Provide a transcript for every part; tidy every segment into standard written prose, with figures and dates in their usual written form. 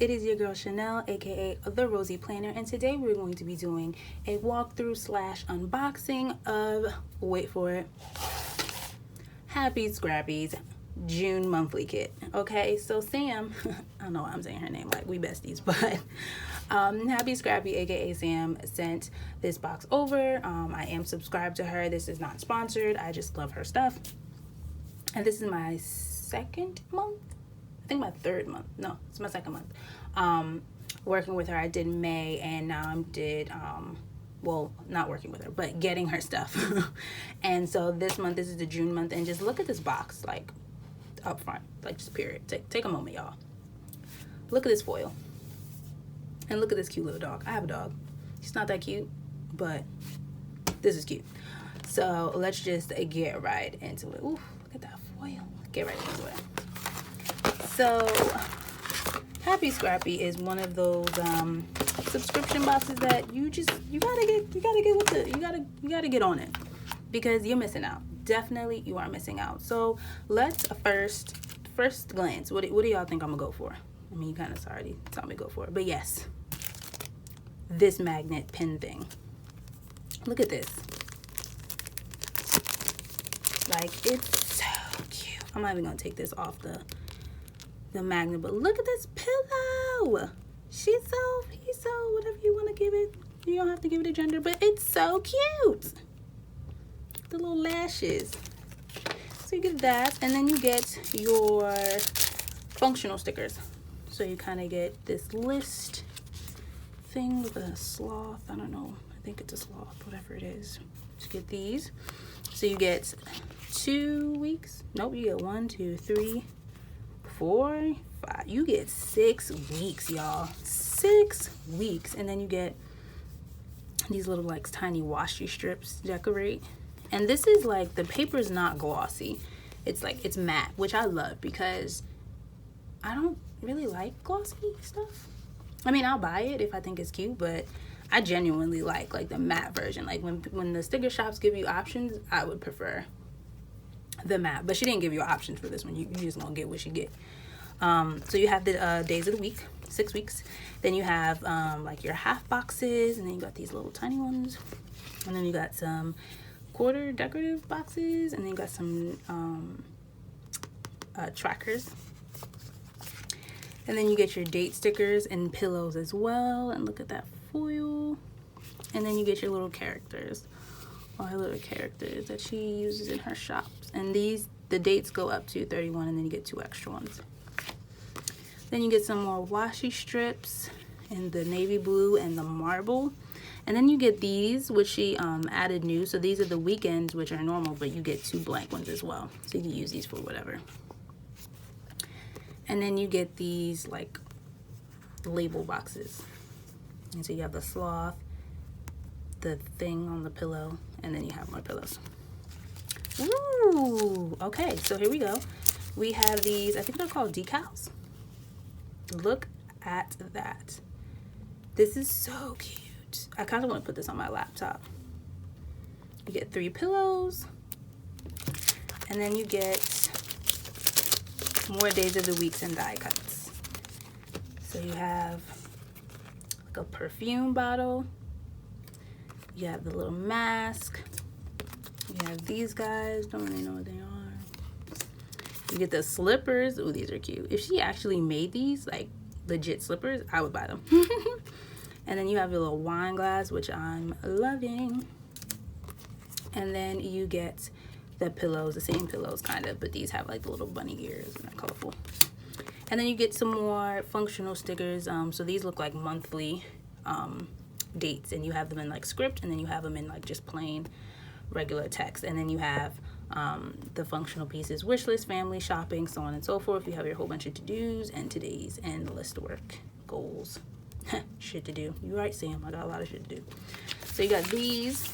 it is your girl Chanel, aka the Rosie Planner, and today we're going to be doing a walkthrough slash unboxing of, wait for it, Happie Scrappie's June monthly kit. Okay, so Sam, I don't know why I'm saying her name like we besties, but Happie Scrappie, aka Sam, sent this box over. I am subscribed to her. This is not sponsored. I just love her stuff. And this is my second month. I think my third month. No, it's my second month. Working with her. I did May, and now I did well, not working with her, but getting her stuff. And so this month, this is the June month, and just look at this box, like up front, like just period. Take a moment, y'all. Look at this foil, and look at this cute little dog. I have a dog. She's not that cute, but this is cute. So let's just get right into it. Ooh, look at that foil. Get right into it. So Happie Scrappie is one of those subscription boxes that you gotta get on it, because you're missing out. Definitely you are missing out. So let's first glance, what do y'all think I'm gonna go for? I mean, you kind of already told me to go for it, but yes, this magnet pin thing. Look at this. Like, it's so cute. I'm not even gonna take this off the magnet, but look at this pillow. He's so whatever you want to give it. You don't have to give it a gender, but it's so cute. The little lashes. So you get that, and then you get your functional stickers. So you kind of get this list thing with a sloth. I don't know. I think it's a sloth, whatever it is. You get these. So you get 2 weeks. Nope, you get 1, 2, 3, 4, 5. You get 6 weeks, y'all. 6 weeks. And then you get these little like tiny washi strips to decorate. And this is like, the paper is not glossy. It's like, it's matte, which I love because I don't really like glossy stuff. I mean, I'll buy it if I think it's cute, but I genuinely like the matte version. Like when the sticker shops give you options, I would prefer the matte. But she didn't give you options for this one. You just gonna get what you get. So you have the days of the week, 6 weeks. Then you have like your half boxes, and then you got these little tiny ones. And then you got some quarter decorative boxes, and then you got some trackers. And then you get your date stickers and pillows as well. And look at that foil. And then you get your little characters. All her little characters that she uses in her shops. And the dates go up to 31, and then you get 2 extra ones. Then you get some more washi strips in the navy blue and the marble. And then you get these, which she added new. So these are the weekends, which are normal, but you get 2 blank ones as well. So you can use these for whatever. And then you get these like label boxes. And so you have the sloth, the thing on the pillow, and then you have more pillows. Ooh, okay, so here we go. We have these, I think they're called decals. Look at that. This is so cute. I kind of want to put this on my laptop. You get 3 pillows, and then you get more days of the weeks and die cuts. So you have like a perfume bottle. You have the little mask. You have these guys. Don't really know what they are. You get the slippers. Oh, these are cute. If she actually made these, like legit slippers, I would buy them. And then you have your little wine glass, which I'm loving. And then you get the pillows, the same pillows kind of, but these have like the little bunny ears and they're colorful. And then you get some more functional stickers. So these look like monthly dates, and you have them in like script, and then you have them in like just plain regular text. And then you have the functional pieces: wish list, family, shopping, so on and so forth. You have your whole bunch of to-dos and today's and list work, goals, shit to do. You're right, Sam, I got a lot of shit to do. So you got these.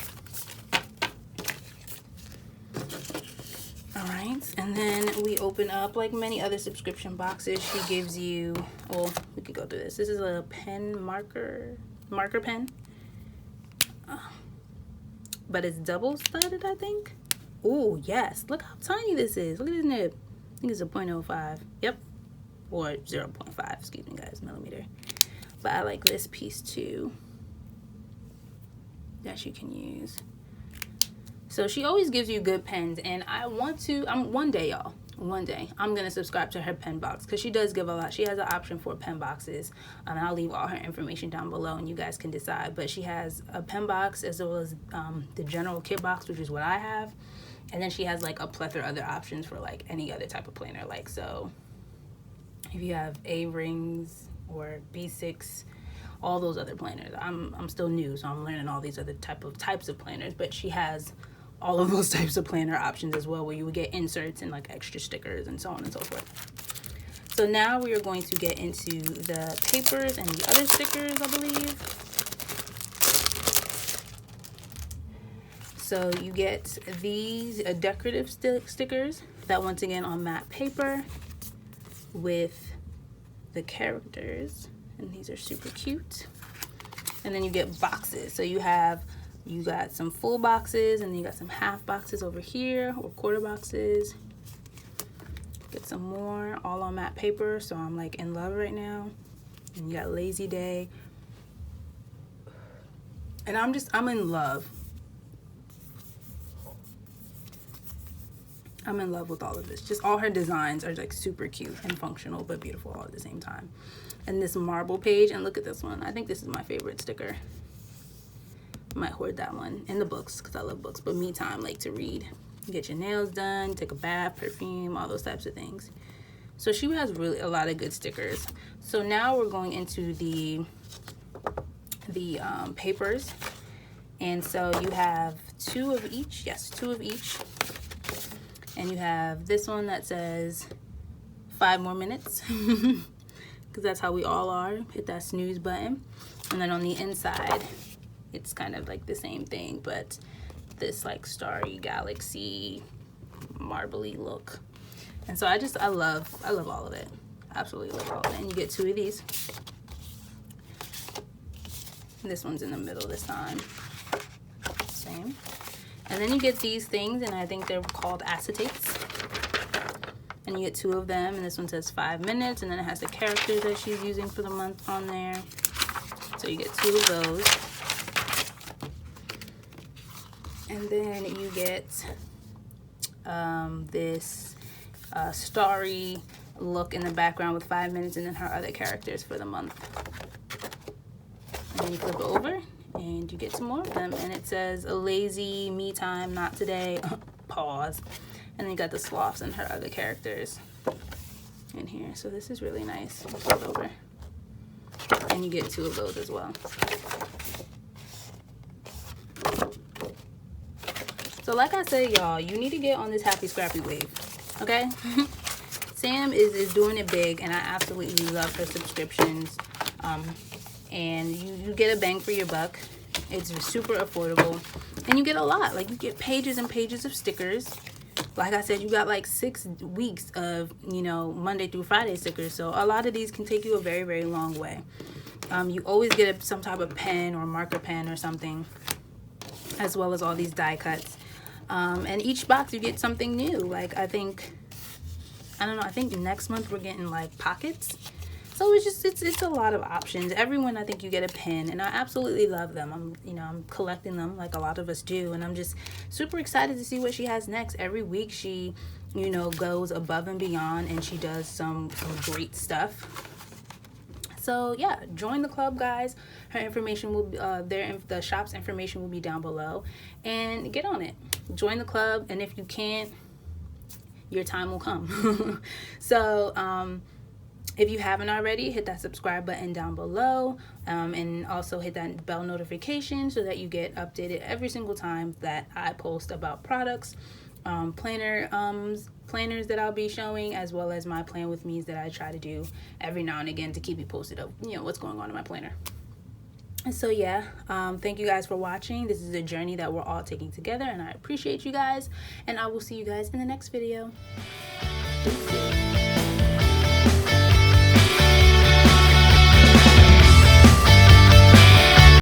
All right, and then we open up like many other subscription boxes. She gives you, well, we could go through this. This is a pen marker pen, but it's double studded, I think. Oh yes, look how tiny this is. Look at this nib. I think it's a 0.05. Yep, or 0.5, excuse me guys, millimeter. But I like this piece too that you can use. So she always gives you good pens, and one day I'm gonna subscribe to her pen box, because she does give a lot. She has an option for pen boxes, and I'll leave all her information down below and you guys can decide. But she has a pen box as well as the general kit box, which is what I have, and then she has like a plethora of other options for like any other type of planner. Like, so if you have A rings or B6, all those other planners. I'm still new, so I'm learning all these other types of planners, but she has all of those types of planner options as well, where you would get inserts and like extra stickers and so on and so forth. So now we are going to get into the papers and the other stickers, I believe. So you get these decorative stickers that, once again, on matte paper with the characters, and these are super cute. And then you get boxes. So you got some full boxes, and then you got some half boxes over here, or quarter boxes. Get some more, all on matte paper, so I'm like in love right now. And you got Lazy Day. And I'm in love. I'm in love with all of this. Just all her designs are like super cute and functional, but beautiful all at the same time. And this marble page, and look at this one. I think this is my favorite sticker. Might hoard that one in the books, because I love books, but me time, like to read. Get your nails done, take a bath, perfume, all those types of things. So she has really a lot of good stickers. So now we're going into the papers, and so you have 2 of each. Yes, 2 of each. And you have this one that says 5 more minutes, because that's how we all are. Hit that snooze button. And then on the inside, it's kind of like the same thing, but this like starry galaxy marbly look. And so I love all of it. Absolutely love all of it. And you get 2 of these. This one's in the middle this time. Same. And then you get these things, and I think they're called acetates. And you get 2 of them, and this one says 5 minutes, and then it has the characters that she's using for the month on there. So you get 2 of those. And then you get this starry look in the background with 5 minutes, and then her other characters for the month. And then you flip it over, and you get some more of them. And it says a lazy, me time, not today, pause. And then you got the sloths and her other characters in here. So this is really nice. Flip it over. And you get 2 of those as well. So like I said, y'all, you need to get on this Happie Scrappie wave, okay? Sam is doing it big, and I absolutely love her subscriptions. And you get a bang for your buck. It's super affordable, and you get a lot. Like, you get pages and pages of stickers. Like I said, you got like 6 weeks of, you know, Monday through Friday stickers. So a lot of these can take you a very, very long way. You always get some type of pen or marker pen or something, as well as all these die cuts. And each box you get something new. Like, I think next month we're getting like pockets. So it's a lot of options. Everyone, I think you get a pen, and I absolutely love them. I'm collecting them like a lot of us do, and I'm just super excited to see what she has next. Every week she, you know, goes above and beyond, and she does some great stuff. So yeah, join the club, guys. Her information will be the shop's information will be down below, and get on it. Join the club, and if you can't, your time will come. So if you haven't already, hit that subscribe button down below, and also hit that bell notification so that you get updated every single time that I post about products, planners that I'll be showing, as well as my plan with me's that I try to do every now and again to keep you posted of, you know, what's going on in my planner. And so yeah, thank you guys for watching. This is a journey that we're all taking together, and I appreciate you guys, and I will see you guys in the next video. Peace.